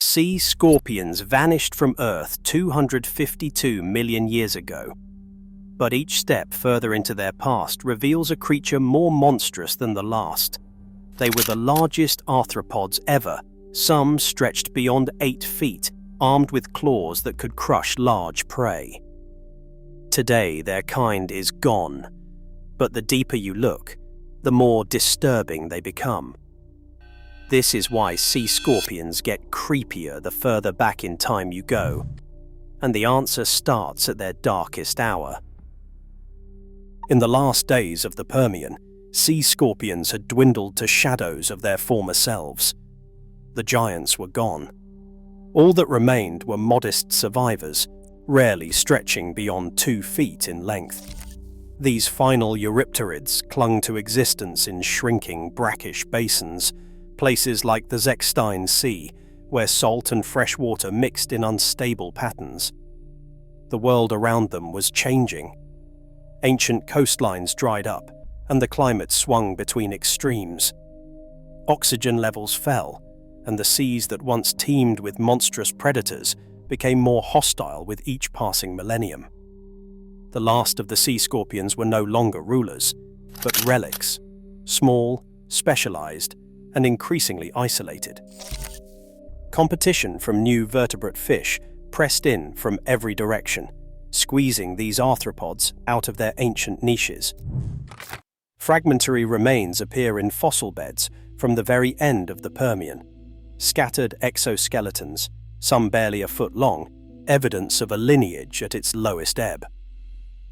Sea scorpions vanished from Earth 252 million years ago. But each step further into their past reveals a creature more monstrous than the last. They were the largest arthropods ever, some stretched beyond 8 feet, armed with claws that could crush large prey. Today, their kind is gone, but the deeper you look, the more disturbing they become. This is why sea scorpions get creepier the further back in time you go, and the answer starts at their darkest hour. In the last days of the Permian, sea scorpions had dwindled to shadows of their former selves. The giants were gone. All that remained were modest survivors, rarely stretching beyond 2 feet in length. These final eurypterids clung to existence in shrinking, brackish basins, places like the Zechstein Sea, where salt and fresh water mixed in unstable patterns. The world around them was changing. Ancient coastlines dried up, and the climate swung between extremes. Oxygen levels fell, and the seas that once teemed with monstrous predators became more hostile with each passing millennium. The last of the sea scorpions were no longer rulers, but relics, small, specialized, and increasingly isolated. Competition from new vertebrate fish pressed in from every direction, squeezing these arthropods out of their ancient niches. Fragmentary remains appear in fossil beds from the very end of the Permian. Scattered exoskeletons, some barely a foot long, evidence of a lineage at its lowest ebb.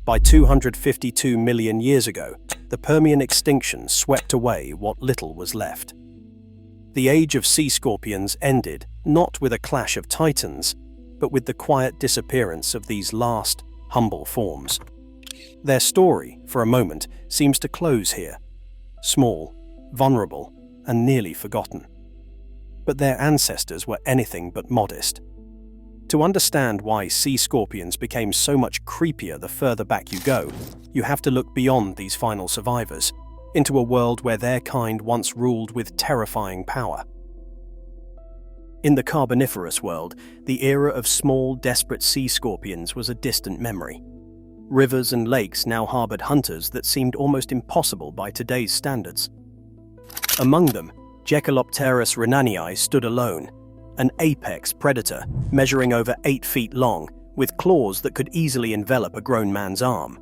By 252 million years ago, the Permian extinction swept away what little was left. The age of sea scorpions ended not with a clash of titans, but with the quiet disappearance of these last, humble forms. Their story, for a moment, seems to close here. Small, vulnerable, and nearly forgotten. But their ancestors were anything but modest. To understand why sea scorpions became so much creepier the further back you go, you have to look beyond these final survivors, into a world where their kind once ruled with terrifying power. In the Carboniferous world, the era of small, desperate sea scorpions was a distant memory. Rivers and lakes now harbored hunters that seemed almost impossible by today's standards. Among them, Jecalopterus rhenanii stood alone, an apex predator measuring over 8 feet long, with claws that could easily envelop a grown man's arm.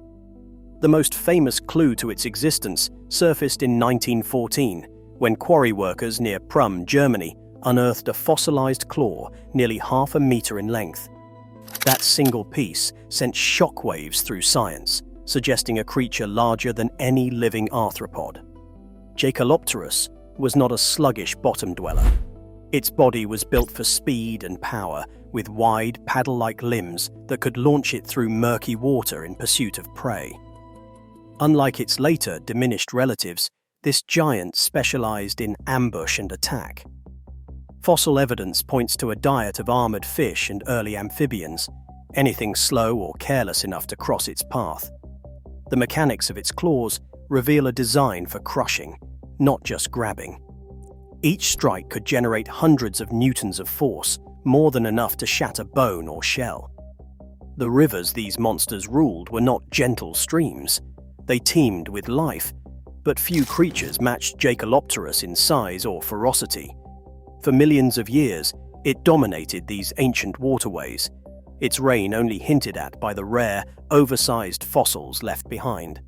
The most famous clue to its existence surfaced in 1914, when quarry workers near Prüm, Germany, unearthed a fossilized claw nearly 1/2 meter in length. That single piece sent shockwaves through science, suggesting a creature larger than any living arthropod. Jecalopterus was not a sluggish bottom dweller. Its body was built for speed and power, with wide, paddle-like limbs that could launch it through murky water in pursuit of prey. Unlike its later, diminished relatives, this giant specialized in ambush and attack. Fossil evidence points to a diet of armored fish and early amphibians, anything slow or careless enough to cross its path. The mechanics of its claws reveal a design for crushing, not just grabbing. Each strike could generate hundreds of newtons of force, more than enough to shatter bone or shell. The rivers these monsters ruled were not gentle streams. They teemed with life, but few creatures matched Jecalopterus in size or ferocity. For millions of years, it dominated these ancient waterways, its reign only hinted at by the rare, oversized fossils left behind.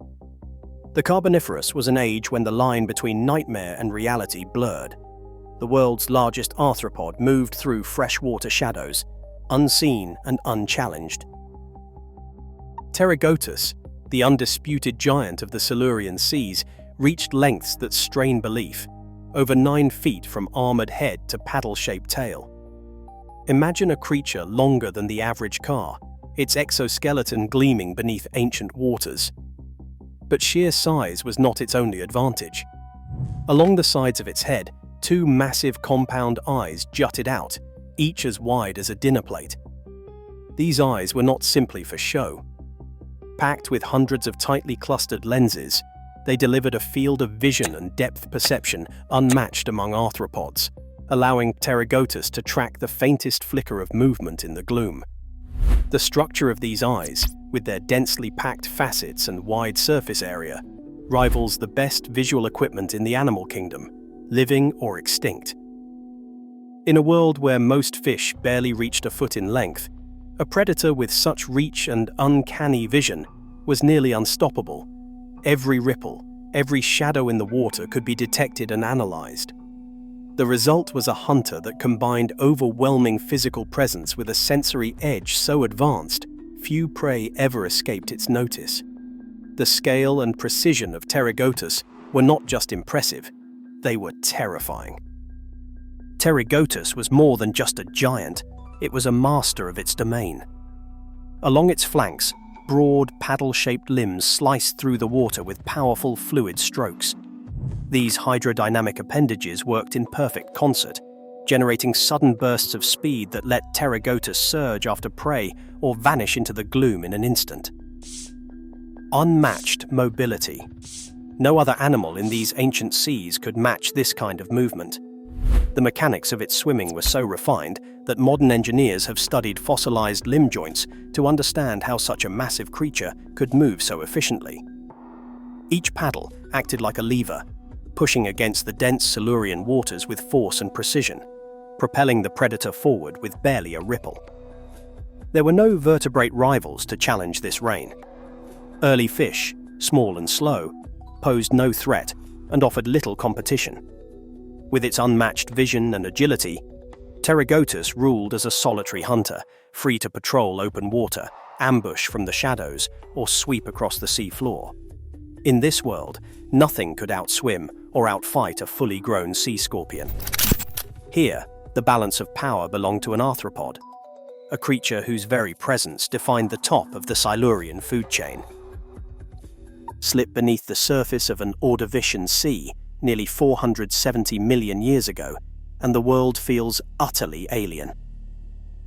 The Carboniferous was an age when the line between nightmare and reality blurred. The world's largest arthropod moved through freshwater shadows, unseen and unchallenged. Pterygotus, the undisputed giant of the Silurian seas, reached lengths that strain belief, over 9 feet from armored head to paddle-shaped tail. Imagine a creature longer than the average car, its exoskeleton gleaming beneath ancient waters. But sheer size was not its only advantage. Along the sides of its head, 2 massive compound eyes jutted out, each as wide as a dinner plate. These eyes were not simply for show. Packed with hundreds of tightly clustered lenses, they delivered a field of vision and depth perception unmatched among arthropods, allowing Pterygotus to track the faintest flicker of movement in the gloom. The structure of these eyes, with their densely packed facets and wide surface area, rivals the best visual equipment in the animal kingdom, living or extinct. In a world where most fish barely reached a foot in length, a predator with such reach and uncanny vision was nearly unstoppable. Every ripple, every shadow in the water could be detected and analyzed. The result was a hunter that combined overwhelming physical presence with a sensory edge so advanced, few prey ever escaped its notice. The scale and precision of Pterygotus were not just impressive, they were terrifying. Pterygotus was more than just a giant, it was a master of its domain. Along its flanks, broad, paddle-shaped limbs sliced through the water with powerful fluid strokes. These hydrodynamic appendages worked in perfect concert, generating sudden bursts of speed that let Pterygotus surge after prey or vanish into the gloom in an instant. Unmatched mobility. No other animal in these ancient seas could match this kind of movement. The mechanics of its swimming were so refined that modern engineers have studied fossilized limb joints to understand how such a massive creature could move so efficiently. Each paddle acted like a lever, pushing against the dense Silurian waters with force and precision, propelling the predator forward with barely a ripple. There were no vertebrate rivals to challenge this reign. Early fish, small and slow, posed no threat and offered little competition. With its unmatched vision and agility, Pterygotus ruled as a solitary hunter, free to patrol open water, ambush from the shadows, or sweep across the sea floor. In this world, nothing could outswim or outfight a fully grown sea scorpion. Here, the balance of power belonged to an arthropod, a creature whose very presence defined the top of the Silurian food chain. Slip beneath the surface of an Ordovician sea nearly 470 million years ago, and the world feels utterly alien.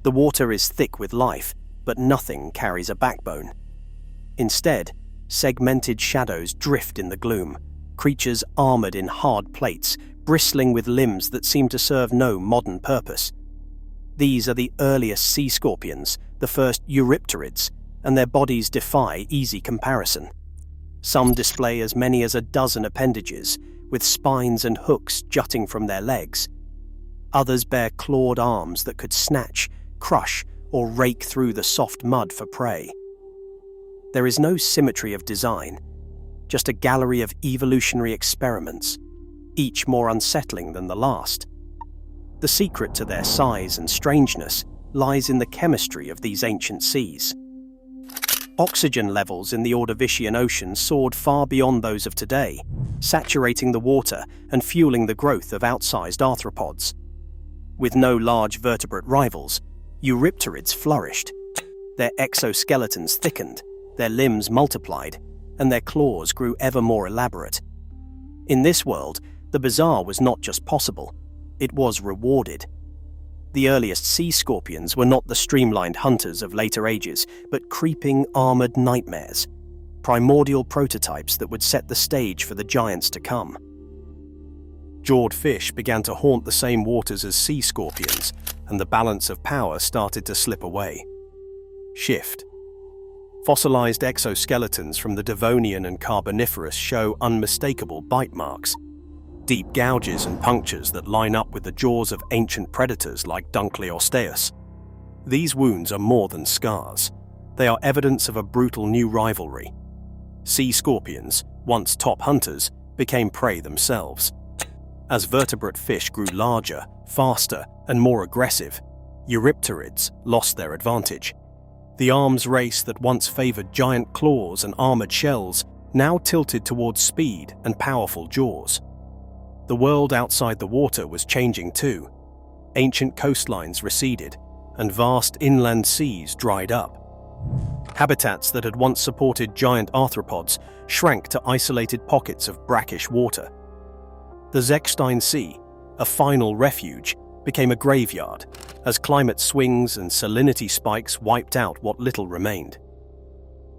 The water is thick with life, but nothing carries a backbone. Instead, segmented shadows drift in the gloom, creatures armored in hard plates, bristling with limbs that seem to serve no modern purpose. These are the earliest sea scorpions, the first eurypterids, and their bodies defy easy comparison. Some display as many as a dozen appendages, with spines and hooks jutting from their legs. Others bear clawed arms that could snatch, crush, or rake through the soft mud for prey. There is no symmetry of design, just a gallery of evolutionary experiments, each more unsettling than the last. The secret to their size and strangeness lies in the chemistry of these ancient seas. Oxygen levels in the Ordovician Ocean soared far beyond those of today, saturating the water and fueling the growth of outsized arthropods. With no large vertebrate rivals, eurypterids flourished. Their exoskeletons thickened, their limbs multiplied, and their claws grew ever more elaborate. In this world, the bizarre was not just possible, it was rewarded. The earliest sea scorpions were not the streamlined hunters of later ages, but creeping, armored nightmares, primordial prototypes that would set the stage for the giants to come. Jawed fish began to haunt the same waters as sea scorpions, and the balance of power started to slip away. Shift. Fossilized exoskeletons from the Devonian and Carboniferous show unmistakable bite marks, deep gouges and punctures that line up with the jaws of ancient predators like Dunkleosteus. These wounds are more than scars. They are evidence of a brutal new rivalry. Sea scorpions, once top hunters, became prey themselves. As vertebrate fish grew larger, faster, and more aggressive, eurypterids lost their advantage. The arms race that once favored giant claws and armored shells now tilted towards speed and powerful jaws. The world outside the water was changing too. Ancient coastlines receded, and vast inland seas dried up. Habitats that had once supported giant arthropods shrank to isolated pockets of brackish water. The Zechstein Sea, a final refuge, became a graveyard as climate swings and salinity spikes wiped out what little remained.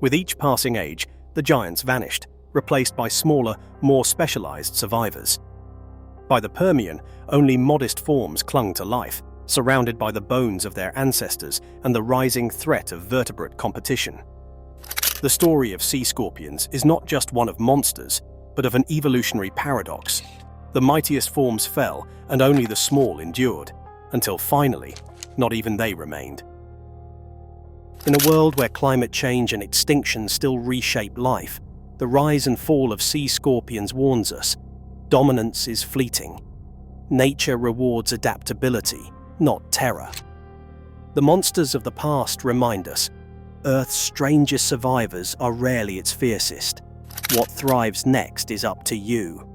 With each passing age, the giants vanished, replaced by smaller, more specialized survivors. By the Permian, only modest forms clung to life, surrounded by the bones of their ancestors and the rising threat of vertebrate competition. The story of sea scorpions is not just one of monsters, but of an evolutionary paradox. The mightiest forms fell, and only the small endured, until finally, not even they remained. In a world where climate change and extinction still reshape life, the rise and fall of sea scorpions warns us: dominance is fleeting. Nature rewards adaptability, not terror. The monsters of the past remind us: Earth's strangest survivors are rarely its fiercest. What thrives next is up to you.